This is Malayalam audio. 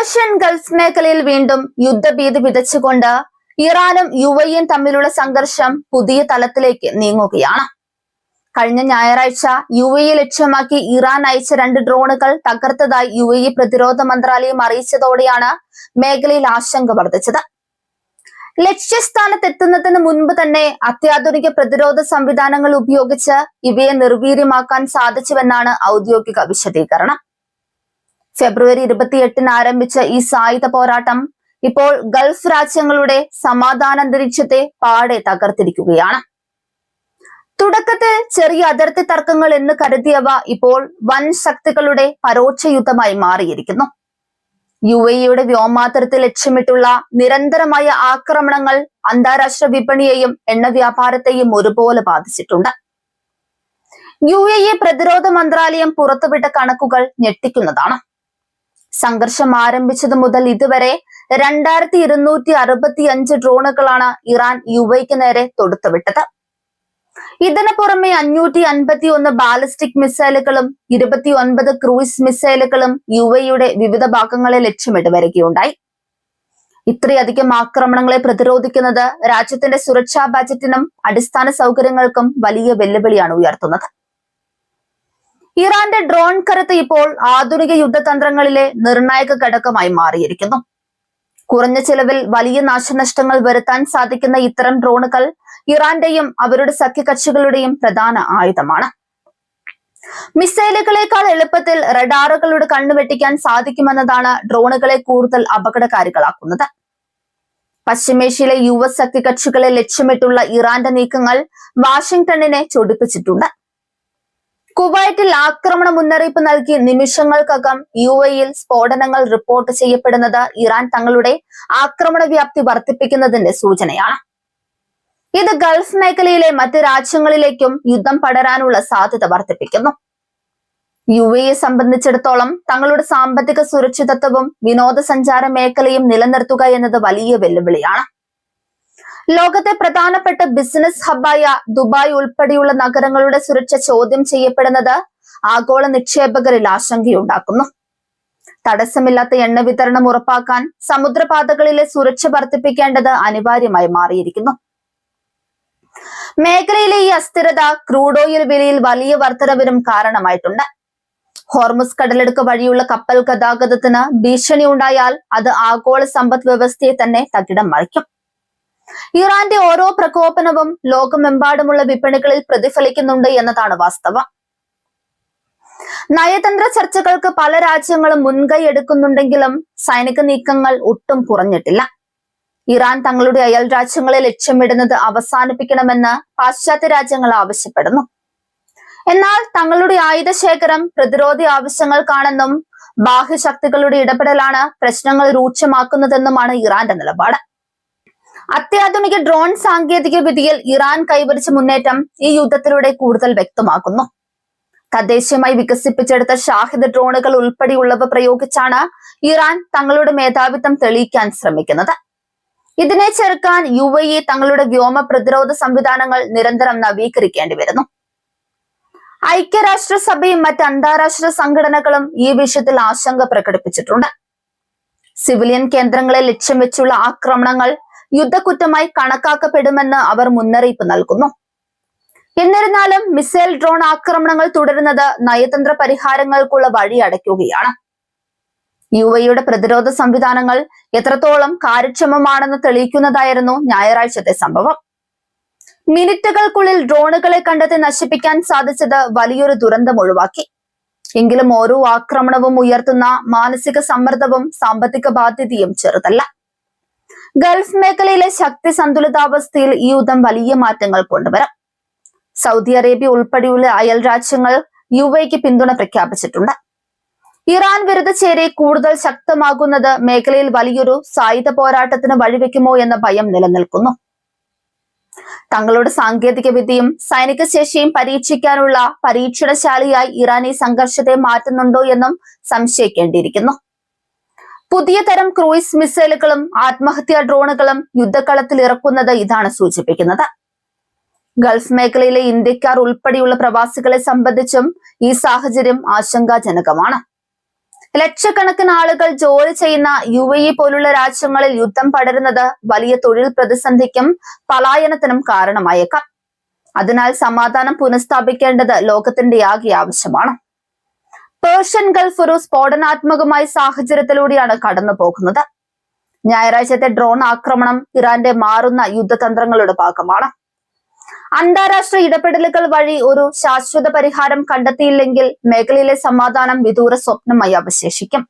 പേർഷ്യൻ ഗൾഫ് മേഖലയിൽ വീണ്ടും യുദ്ധഭീതി വിതച്ചുകൊണ്ട് ഇറാനും UAE-യും തമ്മിലുള്ള സംഘർഷം പുതിയ തലത്തിലേക്ക് നീങ്ങുകയാണ്. കഴിഞ്ഞ ഞായറാഴ്ച UAE ലക്ഷ്യമാക്കി ഇറാൻ അയച്ച 2 ഡ്രോണുകൾ തകർത്തതായി UAE പ്രതിരോധ മന്ത്രാലയം അറിയിച്ചതോടെയാണ് മേഖലയിൽ ആശങ്ക വർദ്ധിച്ചത്. ലക്ഷ്യസ്ഥാനത്തെത്തുന്നതിന് മുൻപ് തന്നെ അത്യാധുനിക പ്രതിരോധ സംവിധാനങ്ങൾ ഉപയോഗിച്ച് ഇവയെ നിർവീര്യമാക്കാൻ സാധിച്ചുവെന്നാണ് ഔദ്യോഗിക വിശദീകരണം. ഫെബ്രുവരി 28-ന് ആരംഭിച്ച ഈ സായുധ പോരാട്ടം ഇപ്പോൾ ഗൾഫ് രാജ്യങ്ങളുടെ സമാധാനാന്തരീക്ഷത്തെ പാടെ തകർത്തിരിക്കുകയാണ്. തുടക്കത്തിൽ ചെറിയ അതിർത്തി തർക്കങ്ങൾ എന്ന് കരുതിയവ ഇപ്പോൾ വൻ ശക്തികളുടെ പരോക്ഷ യുദ്ധമായി മാറിയിരിക്കുന്നു. UAE-യുടെ വ്യോമാതിർത്തി ലക്ഷ്യമിട്ടുള്ള നിരന്തരമായ ആക്രമണങ്ങൾ അന്താരാഷ്ട്ര വിപണിയെയും എണ്ണ വ്യാപാരത്തെയും ഒരുപോലെ ബാധിച്ചിട്ടുണ്ട്. UAE പ്രതിരോധ മന്ത്രാലയം പുറത്തുവിട്ട കണക്കുകൾ ഞെട്ടിക്കുന്നതാണ്. സംഘർഷം ആരംഭിച്ചതു മുതൽ ഇതുവരെ 2265 ഡ്രോണുകളാണ് ഇറാൻ UAE-ക്ക് നേരെ തൊടുത്തുവിട്ടത്. ഇതിനു പുറമെ 551 ബാലിസ്റ്റിക് മിസൈലുകളും 29 ക്രൂയിസ് മിസൈലുകളും UAE-യുടെ വിവിധ ഭാഗങ്ങളെ ലക്ഷ്യമിട്ട് വരികയുണ്ടായി. ഇത്രയധികം ആക്രമണങ്ങളെ പ്രതിരോധിക്കുന്നത് രാജ്യത്തിന്റെ സുരക്ഷാ ബജറ്റിനും അടിസ്ഥാന സൗകര്യങ്ങൾക്കും വലിയ വെല്ലുവിളിയാണ് ഉയർത്തുന്നത്. ഇറാന്റെ ഡ്രോൺ കരുത്ത് ഇപ്പോൾ ആധുനിക യുദ്ധതന്ത്രങ്ങളിലെ നിർണായക ഘടകമായി മാറിയിരിക്കുന്നു. കുറഞ്ഞ ചിലവിൽ വലിയ നാശനഷ്ടങ്ങൾ വരുത്താൻ സാധിക്കുന്ന ഇത്തരം ഡ്രോണുകൾ ഇറാന്റെയും അവരുടെ സഖ്യകക്ഷികളുടെയും പ്രധാന ആയുധമാണ്. മിസൈലുകളേക്കാൾ എളുപ്പത്തിൽ റഡാറുകളുടെ കണ്ണുവെട്ടിക്കാൻ സാധിക്കുമെന്നതാണ് ഡ്രോണുകളെ കൂടുതൽ അപകടകാരികളാക്കുന്നത്. പശ്ചിമേഷ്യയിലെ US സഖ്യകക്ഷികളെ ലക്ഷ്യമിട്ടുള്ള ഇറാന്റെ നീക്കങ്ങൾ വാഷിംഗ്ടണിനെ ചൊടിപ്പിച്ചിട്ടുണ്ട്. കുവൈറ്റിൽ ആക്രമണ മുന്നറിയിപ്പ് നൽകി നിമിഷങ്ങൾക്കകം UAE-യിൽ സ്ഫോടനങ്ങൾ റിപ്പോർട്ട് ചെയ്യപ്പെടുന്നത് ഇറാൻ തങ്ങളുടെ ആക്രമണ വ്യാപ്തി വർദ്ധിപ്പിക്കുന്നതിന്റെ സൂചനയാണ്. ഇത് ഗൾഫ് മേഖലയിലെ മറ്റ് രാജ്യങ്ങളിലേക്കും യുദ്ധം പടരാനുള്ള സാധ്യത വർദ്ധിപ്പിക്കുന്നു. UAE സംബന്ധിച്ചിടത്തോളം തങ്ങളുടെ സാമ്പത്തിക സുരക്ഷിതത്വവും വിനോദസഞ്ചാര മേഖലയും നിലനിർത്തുക എന്നത് വലിയ വെല്ലുവിളിയാണ്. ലോകത്തെ പ്രധാനപ്പെട്ട ബിസിനസ് ഹബ്ബായ ദുബായ് ഉൾപ്പെടെയുള്ള നഗരങ്ങളുടെ സുരക്ഷ ചോദ്യം ചെയ്യപ്പെടുന്നത് ആഗോള നിക്ഷേപകരിൽ ആശങ്കയുണ്ടാക്കുന്നു. തടസ്സമില്ലാത്ത എണ്ണ വിതരണം ഉറപ്പാക്കാൻ സമുദ്രപാതകളിലെ സുരക്ഷ വർദ്ധിപ്പിക്കേണ്ടത് അനിവാര്യമായി മാറിയിരിക്കുന്നു. മേഖലയിലെ ഈ അസ്ഥിരത ക്രൂഡ് ഓയിൽ വിലയിൽ വലിയ വർധനവിനും കാരണമായിട്ടുണ്ട്. ഹോർമുസ് കടലെടുക്ക് വഴിയുള്ള കപ്പൽ ഗതാഗതത്തിന് ഭീഷണി ഉണ്ടായാൽ അത് ആഗോള സമ്പദ് വ്യവസ്ഥയെ തന്നെ തകിടം മറിക്കും. ഇറാന്റെ ഓരോ പ്രകോപനവും ലോകമെമ്പാടുമുള്ള വിപണികളിൽ പ്രതിഫലിക്കുന്നുണ്ട് എന്നതാണ് വാസ്തവം. നയതന്ത്ര ചർച്ചകൾക്ക് പല രാജ്യങ്ങളും മുൻകൈ എടുക്കുന്നുണ്ടെങ്കിലും സൈനിക നീക്കങ്ങൾ ഒട്ടും കുറഞ്ഞിട്ടില്ല. ഇറാൻ തങ്ങളുടെ അയൽ രാജ്യങ്ങളെ ലക്ഷ്യമിടുന്നത് അവസാനിപ്പിക്കണമെന്ന് പാശ്ചാത്യ രാജ്യങ്ങൾ ആവശ്യപ്പെടുന്നു. എന്നാൽ തങ്ങളുടെ ആയുധ ശേഖരം പ്രതിരോധ ആവശ്യങ്ങൾക്കാണെന്നും ബാഹ്യശക്തികളുടെ ഇടപെടലാണ് പ്രശ്നങ്ങൾ രൂക്ഷമാക്കുന്നതെന്നുമാണ് ഇറാന്റെ നിലപാട്. അത്യാധുനിക ഡ്രോൺ സാങ്കേതിക വിദ്യയിൽ ഇറാൻ കൈവരിച്ച മുന്നേറ്റം ഈ യുദ്ധത്തിലൂടെ കൂടുതൽ വ്യക്തമാക്കുന്നു. തദ്ദേശീയമായി വികസിപ്പിച്ചെടുത്ത ഷാഹിദ് ഡ്രോണുകൾ ഉൾപ്പെടെയുള്ളവ പ്രയോഗിച്ചാണ് ഇറാൻ തങ്ങളുടെ മേധാവിത്വം തെളിയിക്കാൻ ശ്രമിക്കുന്നത്. ഇതിനെ ചെറുക്കാൻ UAE തങ്ങളുടെ വ്യോമ പ്രതിരോധ സംവിധാനങ്ങൾ നിരന്തരം നവീകരിക്കേണ്ടി വരുന്നു. ഐക്യരാഷ്ട്രസഭയും മറ്റ് അന്താരാഷ്ട്ര സംഘടനകളും ഈ വിഷയത്തിൽ ആശങ്ക പ്രകടിപ്പിച്ചിട്ടുണ്ട്. സിവിലിയൻ കേന്ദ്രങ്ങളെ ലക്ഷ്യം വെച്ചുള്ള ആക്രമണങ്ങൾ യുദ്ധക്കുറ്റമായി കണക്കാക്കപ്പെടുമെന്ന് അവർ മുന്നറിയിപ്പ് നൽകുന്നു. എന്നിരുന്നാലും മിസൈൽ ഡ്രോൺ ആക്രമണങ്ങൾ തുടരുന്നത് നയതന്ത്ര പരിഹാരങ്ങൾക്കുള്ള വഴി അടയ്ക്കുകയാണ്. UAE-യുടെ പ്രതിരോധ സംവിധാനങ്ങൾ എത്രത്തോളം കാര്യക്ഷമമാണെന്ന് തെളിയിക്കുന്നതായിരുന്നു ഞായറാഴ്ചത്തെ സംഭവം. മിനിറ്റുകൾക്കുള്ളിൽ ഡ്രോണുകളെ കണ്ടെത്തി നശിപ്പിക്കാൻ സാധിച്ചത് വലിയൊരു ദുരന്തം ഒഴിവാക്കി. എങ്കിലും ഓരോ ആക്രമണവും ഉയർത്തുന്ന മാനസിക സമ്മർദ്ദവും സാമ്പത്തിക ബാധ്യതയും ചെറുതല്ല. ഗൾഫ് മേഖലയിലെ ശക്തി സന്തുലിതാവസ്ഥയിൽ ഈ യുദ്ധം വലിയ മാറ്റങ്ങൾ കൊണ്ടുവരാം. സൗദി അറേബ്യ ഉൾപ്പെടെയുള്ള അയൽ രാജ്യങ്ങൾ UAE-ക്ക് പിന്തുണ പ്രഖ്യാപിച്ചിട്ടുണ്ട്. ഇറാൻ വിരുദ്ധ ചേരി കൂടുതൽ ശക്തമാകുന്നത് മേഖലയിൽ വലിയൊരു സായുധ പോരാട്ടത്തിന് വഴിവെക്കുമോ എന്ന ഭയം നിലനിൽക്കുന്നു. തങ്ങളുടെ സാങ്കേതിക വിദ്യയും സൈനിക ശേഷിയും പരീക്ഷിക്കാനുള്ള പരീക്ഷണശാലയായി ഇറാൻ ഈ സംഘർഷത്തെ മാറ്റുന്നുണ്ടോ എന്നും സംശയിക്കേണ്ടിയിരിക്കുന്നു. പുതിയ തരം ക്രൂയിസ് മിസൈലുകളും ആത്മഹത്യാ ഡ്രോണുകളും യുദ്ധക്കളത്തിൽ ഇറക്കുന്നത് ഇതാണ് സൂചിപ്പിക്കുന്നത്. ഗൾഫ് മേഖലയിലെ ഇന്ത്യക്കാർ ഉൾപ്പെടെയുള്ള പ്രവാസികളെ സംബന്ധിച്ചും ഈ സാഹചര്യം ആശങ്കാജനകമാണ്. ലക്ഷക്കണക്കിന് ആളുകൾ ജോലി ചെയ്യുന്ന UAE പോലുള്ള രാജ്യങ്ങളിൽ യുദ്ധം പടരുന്നത് വലിയ തൊഴിൽ പ്രതിസന്ധിക്കും പലായനത്തിനും കാരണമായേക്കാം. അതിനാൽ സമാധാനം പുനഃസ്ഥാപിക്കേണ്ടത് ലോകത്തിന്റെ ആകെ ആവശ്യമാണ്. പേർഷ്യൻ ഗൾഫ് ഒരു സ്ഫോടനാത്മകമായ സാഹചര്യത്തിലൂടെയാണ് കടന്നു പോകുന്നത്. ഞായറാഴ്ചത്തെ ഡ്രോൺ ആക്രമണം ഇറാന്റെ മാറുന്ന യുദ്ധതന്ത്രങ്ങളുടെ ഭാഗമാണ്. അന്താരാഷ്ട്ര ഇടപെടലുകൾ വഴി ഒരു ശാശ്വത പരിഹാരം കണ്ടെത്തിയില്ലെങ്കിൽ മേഖലയിലെ സമാധാനം വിദൂര സ്വപ്നമായി അവശേഷിക്കും.